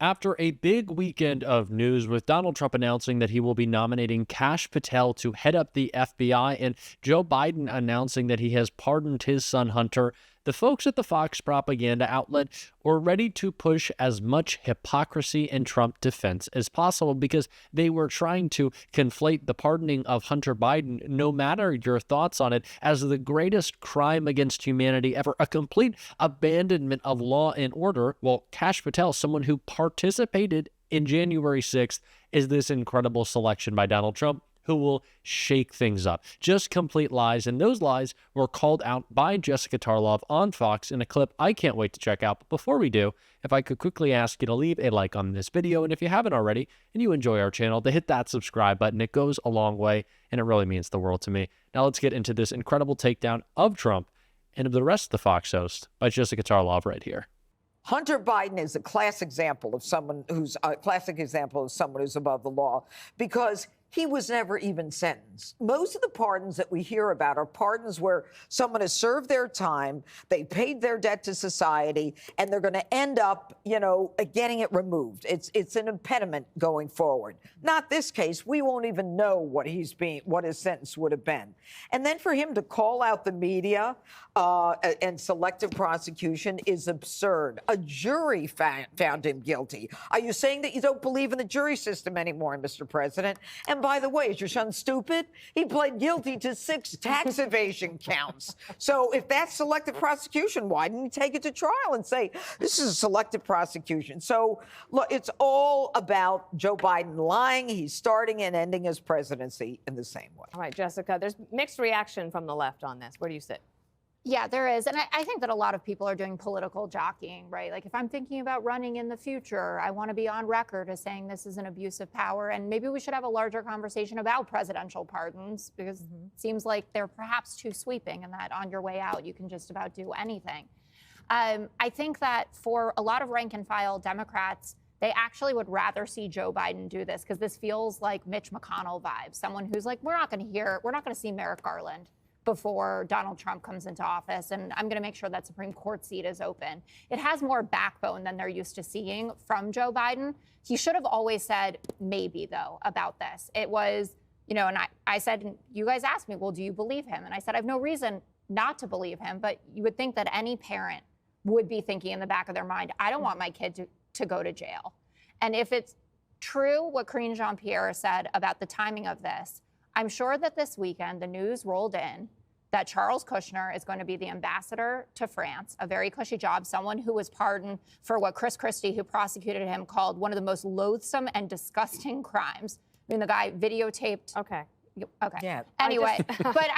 After a big weekend of news with Donald Trump announcing that he will be nominating Kash Patel to head up the FBI and Joe Biden announcing that he has pardoned his son Hunter, the folks at the Fox propaganda outlet were ready to push as much hypocrisy in Trump defense as possible because they were trying to conflate the pardoning of Hunter Biden, no matter your thoughts on it, as the greatest crime against humanity ever, a complete abandonment of law and order. Well, Kash Patel, someone who participated in January 6th, is this incredible selection by Donald Trump who will shake things up. Just complete lies, and those lies were called out by Jessica Tarlov on Fox in a clip I can't wait to check out. But before we do, if I could quickly ask you to leave a like on this video, and if you haven't already and you enjoy our channel, to hit that subscribe button. It goes a long way, and it really means the world to me. Now let's get into this incredible takedown of Trump and of the rest of the Fox host by Jessica Tarlov right here. Hunter Biden is a classic example of someone who's above the law because he was never even sentenced. Most of the pardons that we hear about are pardons where someone has served their time, they paid their debt to society, and they're going to end up, getting it removed. It's an impediment going forward. Not this case. We won't even know what his sentence would have been. And then for him to call out the media and selective prosecution is absurd. A jury found him guilty. Are you saying that you don't believe in the jury system anymore, Mr. President? And by the way, is your son stupid? He pled guilty to 6 tax evasion counts. So if that's selective prosecution, why didn't he take it to trial and say, this is a selective prosecution? So look, it's all about Joe Biden lying. He's starting and ending his presidency in the same way. All right, Jessica, there's mixed reaction from the left on this. Where do you sit? Yeah, there is. And I think that a lot of people are doing political jockeying, right? Like if I'm thinking about running in the future, I want to be on record as saying this is an abuse of power. And maybe we should have a larger conversation about presidential pardons because it seems like they're perhaps too sweeping and that on your way out, you can just about do anything. I think that for a lot of rank and file Democrats, they actually would rather see Joe Biden do this because this feels like Mitch McConnell vibes. Someone who's like, we're not going to see Merrick Garland before Donald Trump comes into office, and I'm going to make sure that Supreme Court seat is open. It has more backbone than they're used to seeing from Joe Biden. He should have always said maybe, though, about this. It was, and I said, you guys asked me, well, do you believe him? And I said, I have no reason not to believe him, but you would think that any parent would be thinking in the back of their mind, I don't want my kid to go to jail. And if it's true what Karine Jean-Pierre said about the timing of this, I'm sure that this weekend the news rolled in that Charles Kushner is going to be the ambassador to France, a very cushy job, someone who was pardoned for what Chris Christie, who prosecuted him, called one of the most loathsome and disgusting crimes. I mean, the guy videotaped. Okay. Yeah. Anyway, but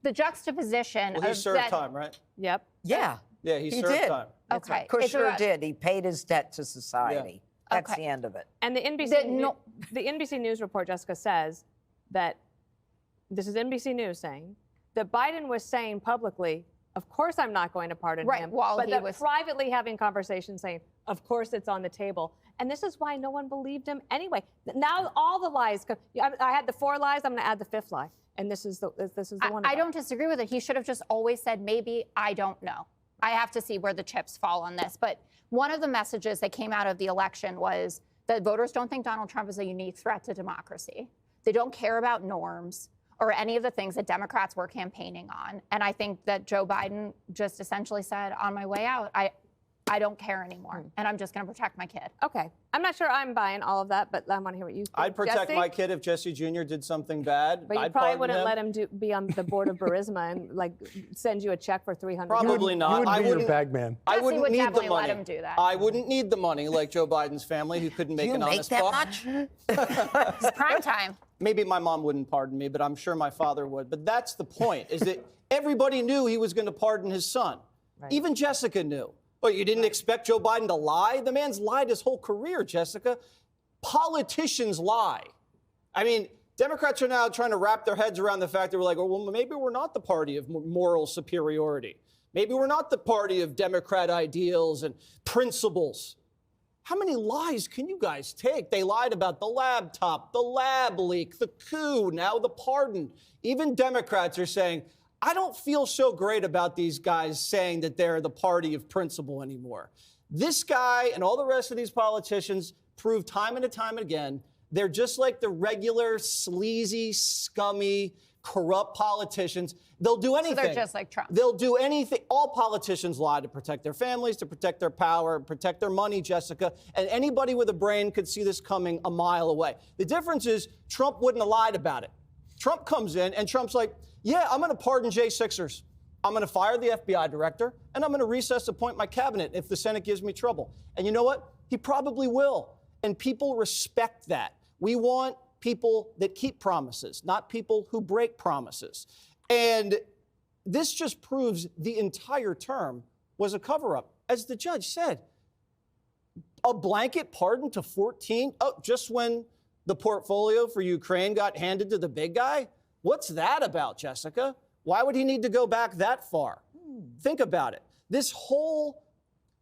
the juxtaposition Well, he of served that, time, right? Yep. Yeah. Yeah, he served did. time. Okay. Kushner did. He paid his debt to society. Yeah. That's the end of it. And the NBC News report, Jessica, says that this is NBC News saying that Biden was saying publicly, of course I'm not going to pardon him, but that privately having conversations saying, of course it's on the table. And this is why no one believed him anyway. Now all the lies, I had the 4 lies, I'm going to add the 5th lie. And this is the one. I don't disagree with it. He should have just always said, maybe, I don't know. I have to see where the chips fall on this. But one of the messages that came out of the election was that voters don't think Donald Trump is a unique threat to democracy. They don't care about norms or any of the things that Democrats were campaigning on. And I think that Joe Biden just essentially said, on my way out, I don't care anymore, and I'm just going to protect my kid. Okay. I'm not sure I'm buying all of that, but I want to hear what you think. I'd protect Jesse? my kid if Jesse Jr. did something bad. But you probably wouldn't let him be on the board of Burisma and send you a check for $300. Probably not. You wouldn't be your bag man. I wouldn't would need the definitely money. let him do that. I wouldn't need the money like Joe Biden's family, who couldn't make an honest buck. It's prime time. Maybe my mom wouldn't pardon me, but I'm sure my father would. But that's the point, is that everybody knew he was going to pardon his son. Right. Even Jessica knew. Well, you didn't expect Joe Biden to lie? The man's lied his whole career, Jessica. Politicians lie. I mean, Democrats are now trying to wrap their heads around the fact that we're like, well, maybe we're not the party of moral superiority. Maybe we're not the party of Democrat ideals and principles. How many lies can you guys take? They lied about the laptop, the lab leak, the coup, now the pardon. Even Democrats are saying, I don't feel so great about these guys saying that they're the party of principle anymore. This guy and all the rest of these politicians prove time and time again, they're just like the regular, sleazy, scummy, corrupt politicians. They'll do anything. So they're just like Trump. They'll do anything. All politicians lie to protect their families, to protect their power, protect their money, Jessica. And anybody with a brain could see this coming a mile away. The difference is Trump wouldn't have lied about it. Trump comes in and Trump's like, yeah, I'm going to pardon J6ers. I'm going to fire the FBI director, and I'm going to appoint my cabinet if the Senate gives me trouble. And you know what? He probably will. And people respect that. We want people that keep promises, not people who break promises. And this just proves the entire term was a cover-up. As the judge said, a blanket pardon to 14? Oh, just when the portfolio for Ukraine got handed to the big guy? What's that about, Jessica? Why would he need to go back that far? Think about it. This whole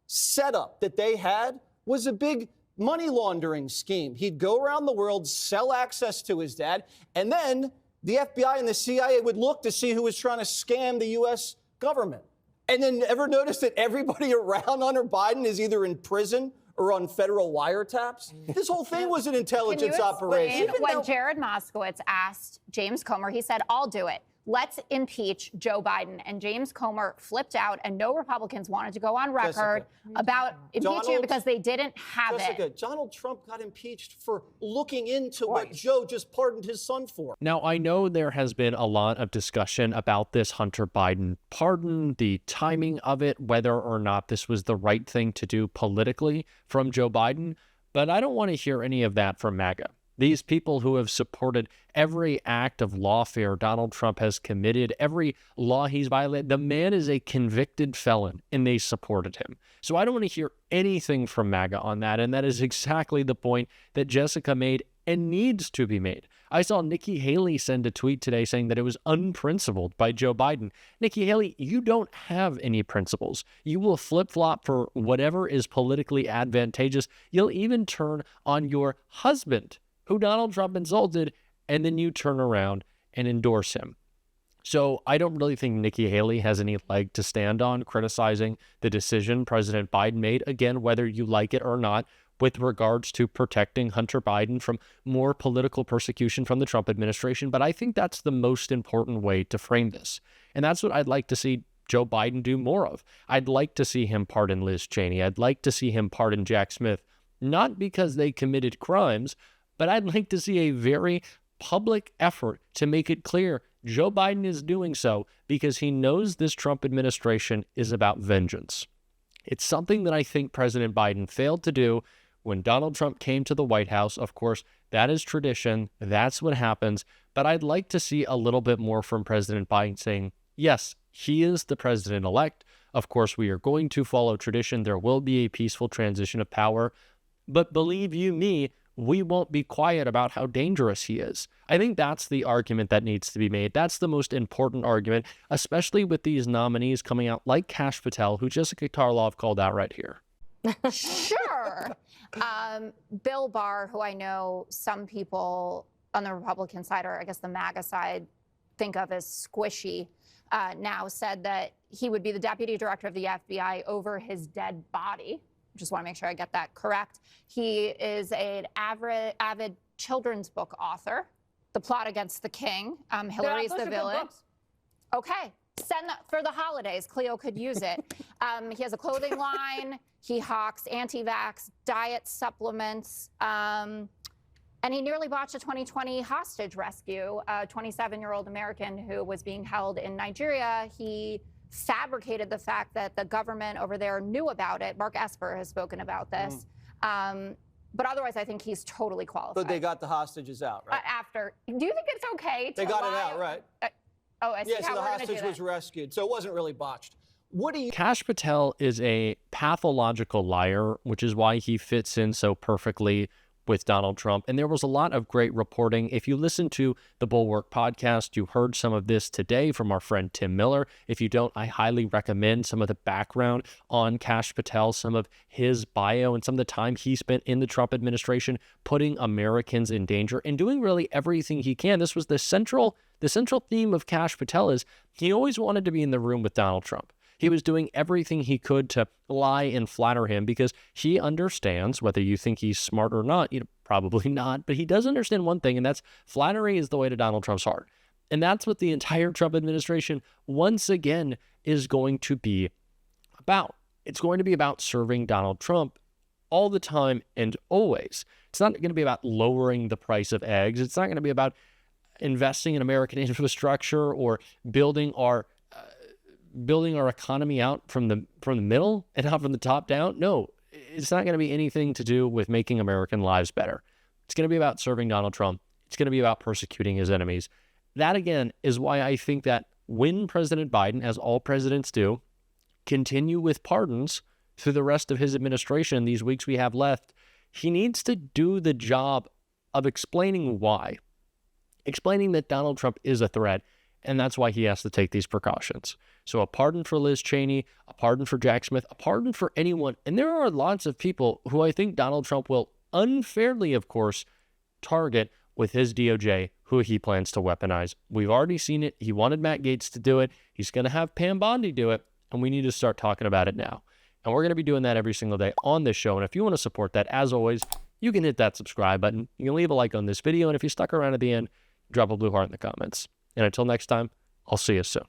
setup that they had was a big money laundering scheme. He'd go around the world, sell access to his dad, and then the FBI and the CIA would look to see who was trying to scam the U.S. government. And then ever notice that everybody around Hunter Biden is either in prison or on federal wiretaps? This whole thing was an intelligence operation. When Jared Moskowitz asked James Comer, he said, I'll do it. Let's impeach Joe Biden. And James Comer flipped out, and no Republicans wanted to go on record about impeaching him because they didn't have it. Donald Trump got impeached for looking into what Joe just pardoned his son for. Now, I know there has been a lot of discussion about this Hunter Biden pardon, the timing of it, whether or not this was the right thing to do politically from Joe Biden, but I don't want to hear any of that from MAGA. These people who have supported every act of lawfare Donald Trump has committed, every law he's violated, the man is a convicted felon, and they supported him. So I don't want to hear anything from MAGA on that, and that is exactly the point that Jessica made and needs to be made. I saw Nikki Haley send a tweet today saying that it was unprincipled by Joe Biden. Nikki Haley, you don't have any principles. You will flip-flop for whatever is politically advantageous. You'll even turn on your husband, who Donald Trump insulted, and then you turn around and endorse him. So I don't really think Nikki Haley has any leg to stand on criticizing the decision President Biden made, again, whether you like it or not, with regards to protecting Hunter Biden from more political persecution from the Trump administration. But I think that's the most important way to frame this. And that's what I'd like to see Joe Biden do more of. I'd like to see him pardon Liz Cheney. I'd like to see him pardon Jack Smith, not because they committed crimes, but I'd like to see a very public effort to make it clear Joe Biden is doing so because he knows this Trump administration is about vengeance. It's something that I think President Biden failed to do when Donald Trump came to the White House. Of course, that is tradition. That's what happens. But I'd like to see a little bit more from President Biden saying, yes, he is the president-elect. Of course, we are going to follow tradition. There will be a peaceful transition of power. But believe you me, we won't be quiet about how dangerous he is. I think that's the argument that needs to be made. That's the most important argument, especially with these nominees coming out like Kash Patel, who Jessica Tarlov called out right here. Sure. Bill Barr, who I know some people on the Republican side, or I guess the MAGA side, think of as squishy, now said that he would be the deputy director of the FBI over his dead body. Just want to make sure I get that correct. He is an avid children's book author. The Plot Against the King. Hillary's the villain. Okay, send that for the holidays. Cleo could use it. He has a clothing line. He hawks anti-vax diet supplements. And he nearly botched a 2020 hostage rescue, a 27-year-old American who was being held in Nigeria. He fabricated the fact that the government over there knew about it. Mark Esper has spoken about this. But otherwise, I think he's totally qualified. But they got the hostages out, right? Do you think it's okay to They got it out, right? I see how so the we're hostage was rescued. So it wasn't really botched. What do you... Kash Patel is a pathological liar, which is why he fits in so perfectly with Donald Trump. And there was a lot of great reporting. If you listen to the Bulwark podcast, you heard some of this today from our friend Tim Miller. If you don't, I highly recommend some of the background on Kash Patel, some of his bio, and some of the time he spent in the Trump administration putting Americans in danger and doing really everything he can. This was the central theme of Kash Patel is he always wanted to be in the room with Donald Trump. He was doing everything he could to lie and flatter him because he understands, whether you think he's smart or not, probably not, but he does understand one thing, and that's flattery is the way to Donald Trump's heart. And that's what the entire Trump administration, once again, is going to be about. It's going to be about serving Donald Trump all the time and always. It's not going to be about lowering the price of eggs. It's not going to be about investing in American infrastructure or building our economy out from the middle and not from the top down. No, it's not going to be anything to do with making American lives better. It's going to be about serving Donald Trump. It's going to be about persecuting his enemies. That, again, is why I think that when President Biden, as all presidents do, continue with pardons through the rest of his administration, these weeks we have left, he needs to do the job of explaining why. Explaining that Donald Trump is a threat, and that's why he has to take these precautions. So a pardon for Liz Cheney, a pardon for Jack Smith, a pardon for anyone. And there are lots of people who I think Donald Trump will unfairly, of course, target with his DOJ, who he plans to weaponize. We've already seen it. He wanted Matt Gaetz to do it. He's going to have Pam Bondi do it, and we need to start talking about it now. And we're going to be doing that every single day on this show. And if you want to support that, as always, you can hit that subscribe button. You can leave a like on this video. And if you stuck around at the end, drop a blue heart in the comments. And until next time, I'll see you soon.